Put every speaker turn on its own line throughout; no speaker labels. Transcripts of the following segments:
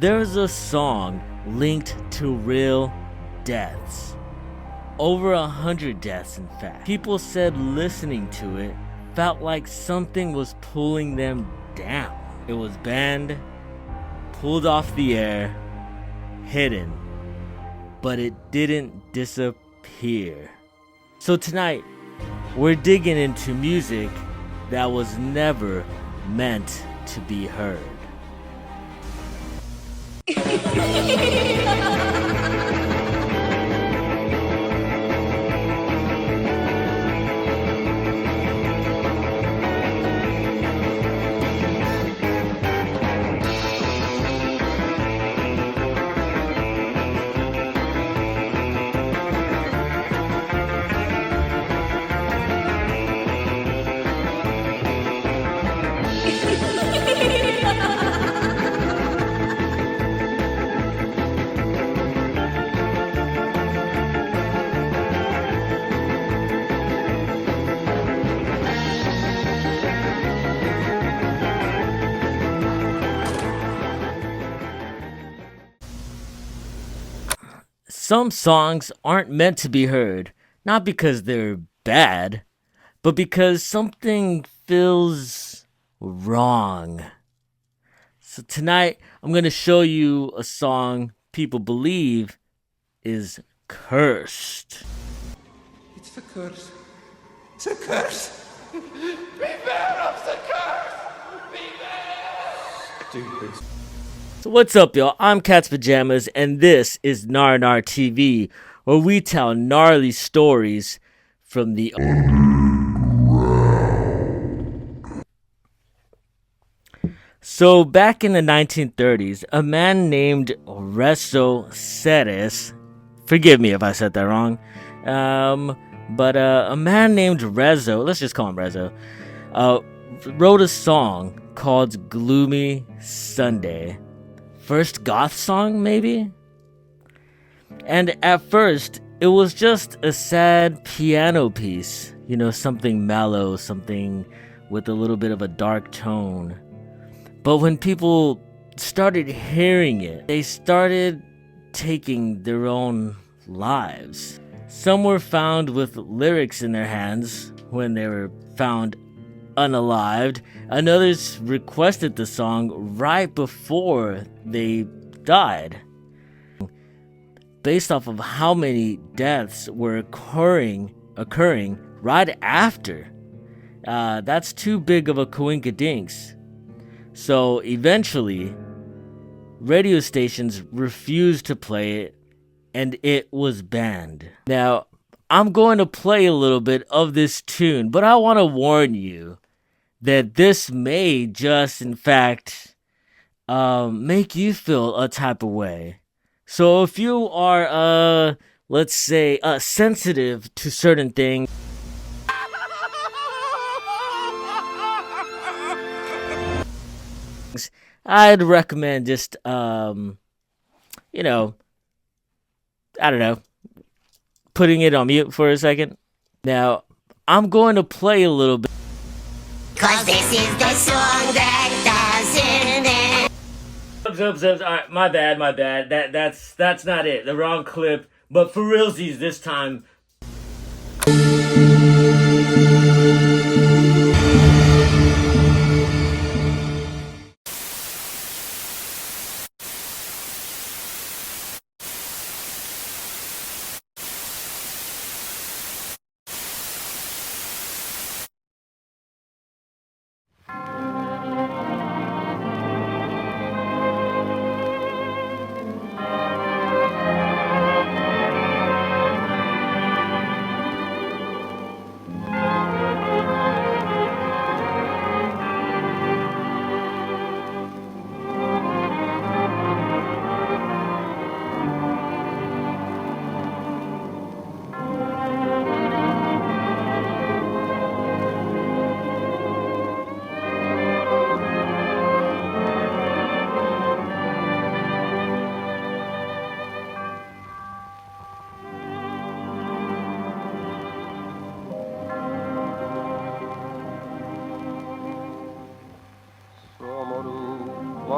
There's a song linked to real deaths. Over 100 deaths, in fact. People said listening to it felt like something was pulling them down. It was banned, pulled off the air, hidden, but it didn't disappear. So tonight, we're digging into music that was never meant to be heard. Some songs aren't meant to be heard, not because they're bad, but because something feels wrong. So tonight, I'm going to show you a song people believe is cursed.
It's a curse. It's a curse. Beware of the curse. Beware. Stupid.
So what's up, y'all? I'm Cat's Pajamas, and this is Nar TV, where we tell gnarly stories from the underground. So back in the 1930s, a man named Rezo Ceres, forgive me if I said that wrong, but a man named Rezo, let's just call him Rezo, wrote a song called Gloomy Sunday. First goth song, maybe? And at first, it was just a sad piano piece. You know, something mellow, something with a little bit of a dark tone. But when people started hearing it, they started taking their own lives. Some were found with lyrics in their hands when they were found unalived, and others requested the song right before they died. Based off of how many deaths were occurring right after, that's too big of a coinkydinks. So eventually, radio stations refused to play it, and it was banned. Now, I'm going to play a little bit of this tune, but I want to warn you that this may just, in fact, make you feel a type of way. So if you are, let's say, sensitive to certain things, I'd recommend just, I don't know, putting it on mute for a second. Now, I'm going to play a little bit. 'Cause this is the song that doesn't end. Alright, my bad. That's not it. The wrong clip. But for realsies this time.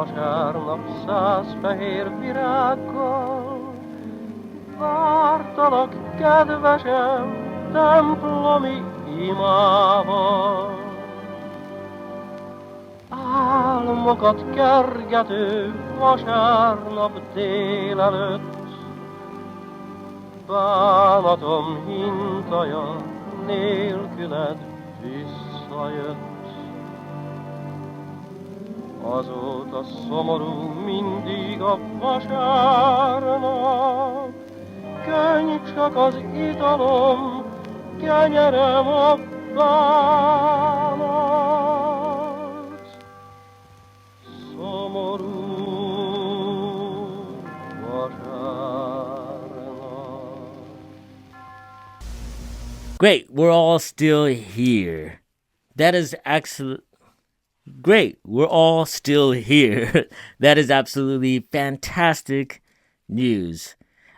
vasárnap 100 fehér virággal. Vártalak, kedvesem, templomi imával. Álmokat kergető vasárnap délelőtt, bánatom hintaja nélküled visszajött. Azóta szomorú mindig a vasárnap, könny csak az italom, kenyerem a bánat. Szomorú vasárnap.
Great, we're all still here. That is excellent. Great, we're all still here. That is absolutely fantastic news.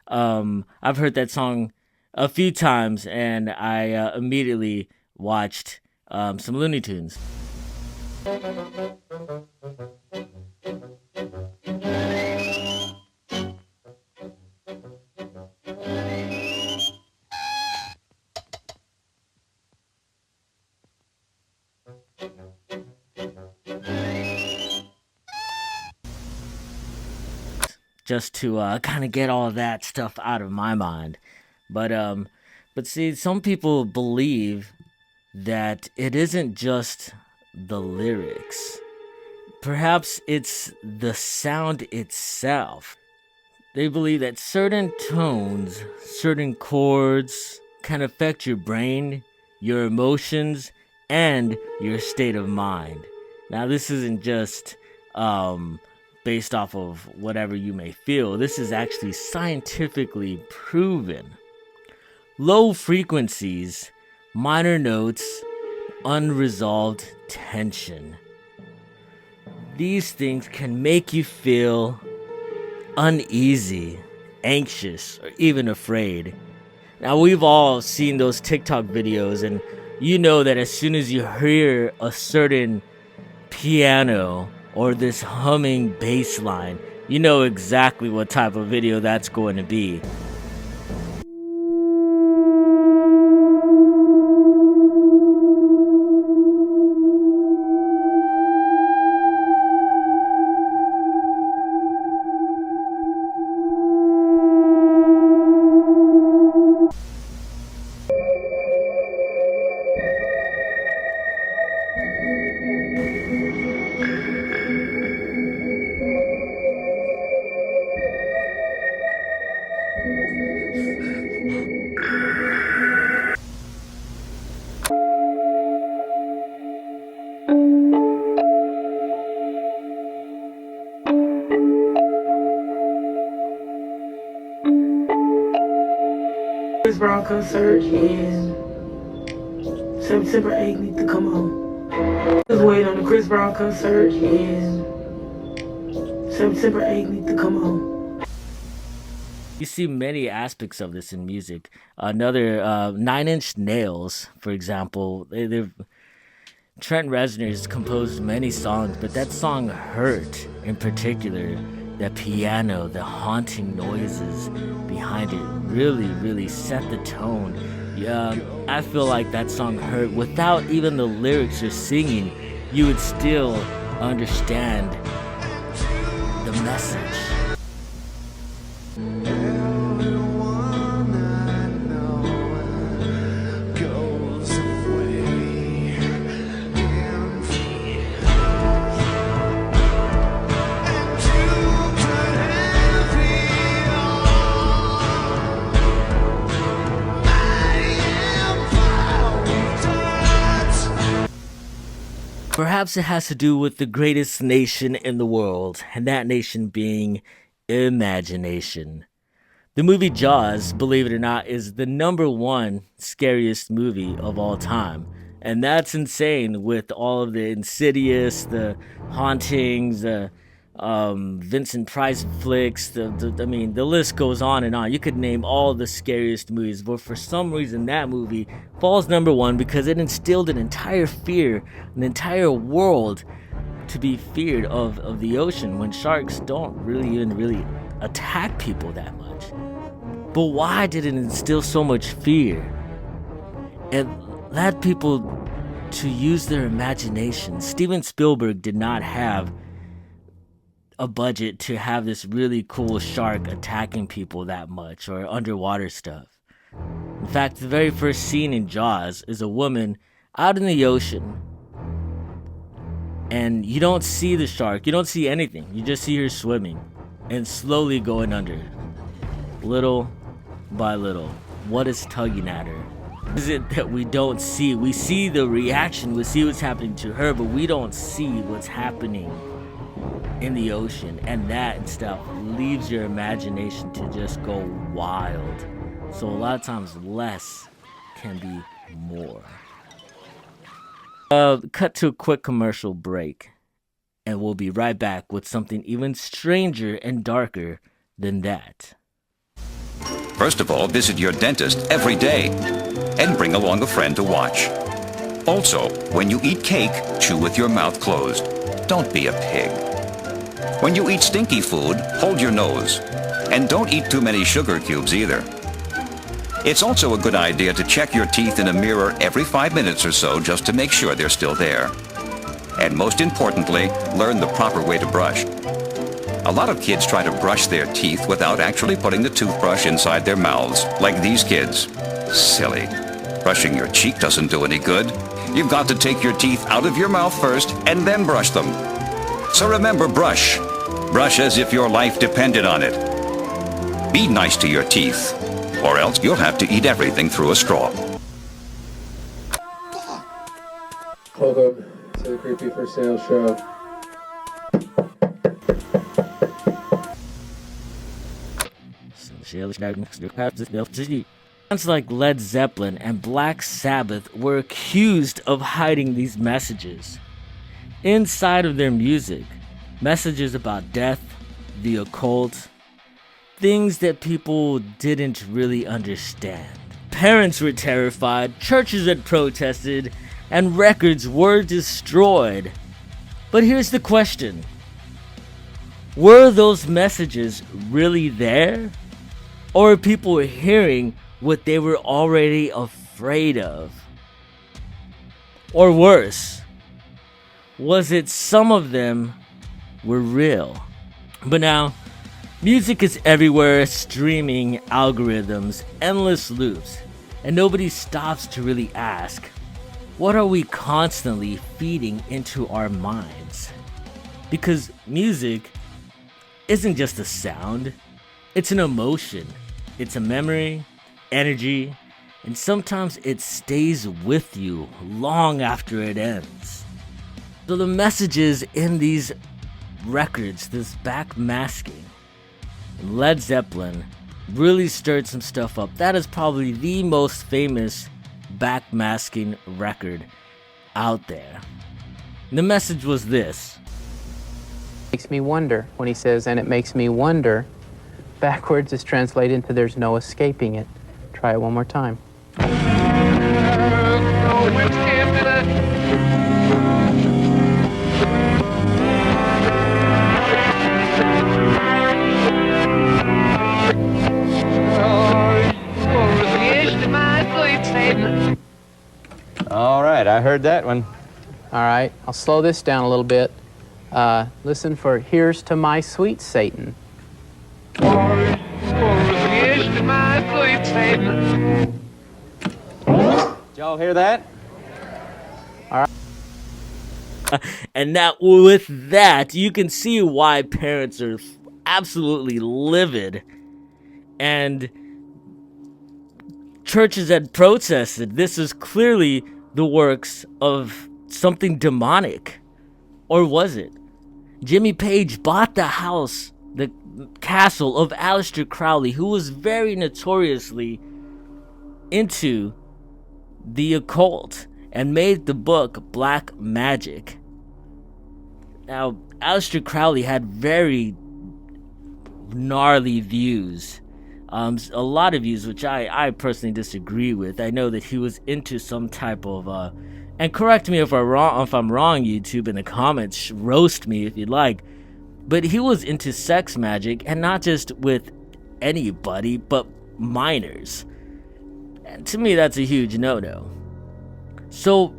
I've heard that song a few times, and I immediately watched some Looney Tunes. Just to kind of get all that stuff out of my mind. But see, some people believe that it isn't just the lyrics. Perhaps it's the sound itself. They believe that certain tones, certain chords can affect your brain, your emotions, and your state of mind. Now, this isn't just based off of whatever you may feel. This is actually scientifically proven. Low frequencies, minor notes, unresolved tension. These things can make you feel uneasy, anxious, or even afraid. Now, we've all seen those TikTok videos, and you know that as soon as you hear a certain piano or this humming bass line, you know exactly what type of video that's going to be.
Chris Brown concert in September 8th need to come on. Just waiting on the Chris Brown concert in September 8th need to come on.
You see many aspects of this in music. Another 9 Inch Nails, for example, Trent Reznor has composed many songs, but that song Hurt in particular, the piano, the haunting noises behind it really set the tone. I feel like that song Hurt, without even the lyrics or singing, you would still understand the message. Perhaps it has to do with the greatest nation in the world, and that nation being imagination. The movie Jaws, believe it or not, is the #1 scariest movie of all time. And that's insane with all of the Insidious, the hauntings, the Vincent Price flicks, the list goes on and on. You could name all the scariest movies, but for some reason that movie falls #1 because it instilled an entire fear, an entire world to be feared of the ocean when sharks don't really attack people that much. But why did it instill so much fear? It led people to use their imagination. Steven Spielberg did not have a budget to have this really cool shark attacking people that much, or underwater stuff. In fact, the very first scene in Jaws is a woman out in the ocean, and you don't see the shark, you don't see anything, you just see her swimming and slowly going under, little by little. What is tugging at her? Is it that we don't see? We see the reaction, we see what's happening to her, but we don't see what's happening in the ocean, and that stuff leaves your imagination to just go wild. So a lot of times less can be more. Cut to a quick commercial break, and we'll be right back with something even stranger and darker than that.
First of all, visit your dentist every day and bring along a friend to watch. Also, when you eat cake, chew with your mouth closed. Don't be a pig. When you eat stinky food, hold your nose. And don't eat too many sugar cubes either. It's also a good idea to check your teeth in a mirror every 5 minutes or so just to make sure they're still there. And most importantly, learn the proper way to brush. A lot of kids try to brush their teeth without actually putting the toothbrush inside their mouths, like these kids. Silly. Brushing your cheek doesn't do any good. You've got to take your teeth out of your mouth first and then brush them. So remember, brush. Brush as if your life depended on it. Be nice to your teeth, or else you'll have to eat everything through a straw.
Welcome to the Creepy for Sale show.
Bands like Led Zeppelin and Black Sabbath were accused of hiding these messages inside of their music. Messages about death, the occult, things that people didn't really understand. Parents were terrified, churches had protested, and records were destroyed. But here's the question. Were those messages really there? Or were people hearing what they were already afraid of? Or worse, was it some of them were real? But now, music is everywhere, streaming, algorithms, endless loops, and nobody stops to really ask, what are we constantly feeding into our minds? Because music isn't just a sound, it's an emotion, it's a memory, energy, and sometimes it stays with you long after it ends. So the messages in these records, this backmasking, Led Zeppelin really stirred some stuff up. That is probably the most famous backmasking record out there. The message was this.
Makes me wonder when he says, and it makes me wonder, backwards is translated into there's no escaping it. Try it one more time.
All right, I heard that one.
All right, I'll slow this down a little bit. Listen for here's to my sweet Satan.
Did y'all hear that?
And now with that, you can see why parents are absolutely livid. And churches had protested. This is clearly the works of something demonic. Or was it? Jimmy Page bought the house, the castle of Aleister Crowley, who was very notoriously into the occult, and made the book Black Magic. Now, Aleister Crowley had very gnarly views. A lot of views which I personally disagree with. I know that he was into some type of And correct me if I'm wrong, YouTube, in the comments. Roast me if you'd like. But he was into sex magic, and not just with anybody, but minors. And to me, that's a huge no-no. So,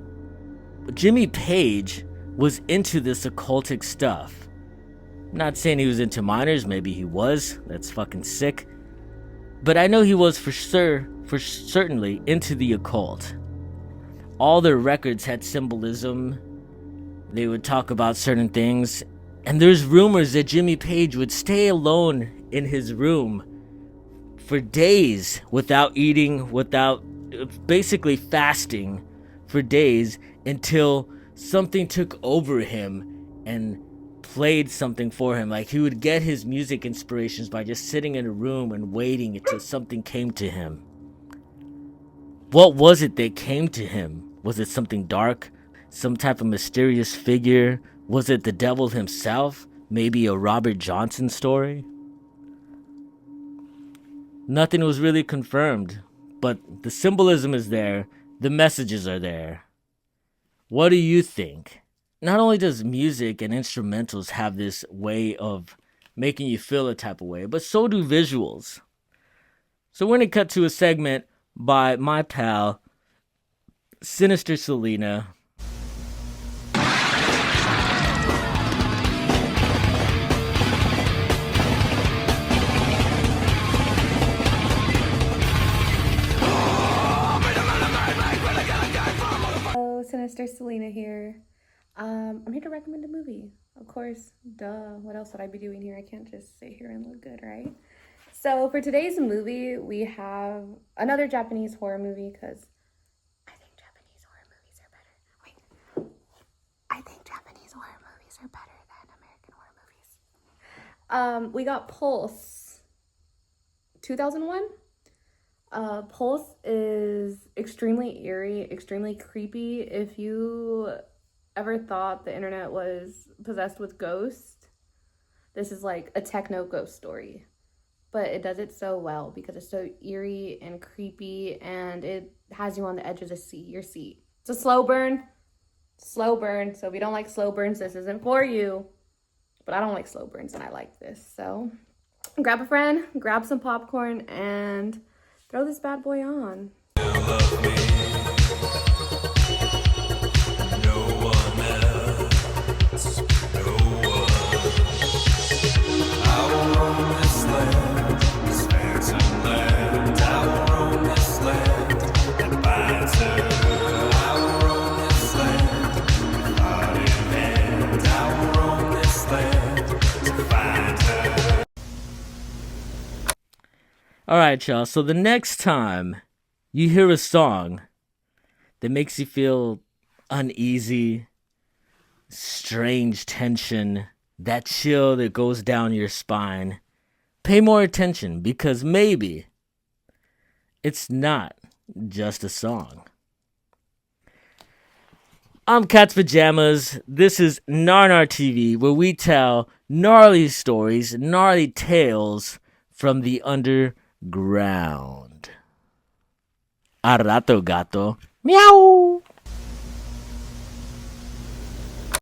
Jimmy Page was into this occultic stuff. I'm not saying he was into minors, maybe he was. That's fucking sick. But I know he was for certainly into the occult. All their records had symbolism. They would talk about certain things. And there's rumors that Jimmy Page would stay alone in his room for days without eating, basically fasting for days until something took over him and played something for him. Like he would get his music inspirations by just sitting in a room and waiting until something came to him. What was it that came to him? Was it something dark? Some type of mysterious figure? Was it the devil himself? Maybe a Robert Johnson story? Nothing was really confirmed, but the symbolism is there, the messages are there. What do you think? Not only does music and instrumentals have this way of making you feel a type of way, but so do visuals. So we're going to cut to a segment by my pal, Sinister Selena.
Sinister Selena here. I'm here to recommend a movie. Of course, duh. What else would I be doing here? I can't just sit here and look good, right? So for today's movie, we have another Japanese horror movie because I think Japanese horror movies are better. Wait. I think Japanese horror movies are better than American horror movies. We got Pulse 2001. Pulse is extremely eerie, extremely creepy. If you ever thought the internet was possessed with ghosts, this is like a techno ghost story. But it does it so well because it's so eerie and creepy, and it has you on the edge of your seat. It's a slow burn. So if you don't like slow burns, this isn't for you. But I don't like slow burns, and I like this. So grab a friend, grab some popcorn, and throw this bad boy on.
Alright, y'all, so the next time you hear a song that makes you feel uneasy, strange tension, that chill that goes down your spine, pay more attention because maybe it's not just a song. I'm Cat's Pajamas. This is Narnar TV, where we tell gnarly stories, gnarly tales from the underground. A rato, gato. Meow.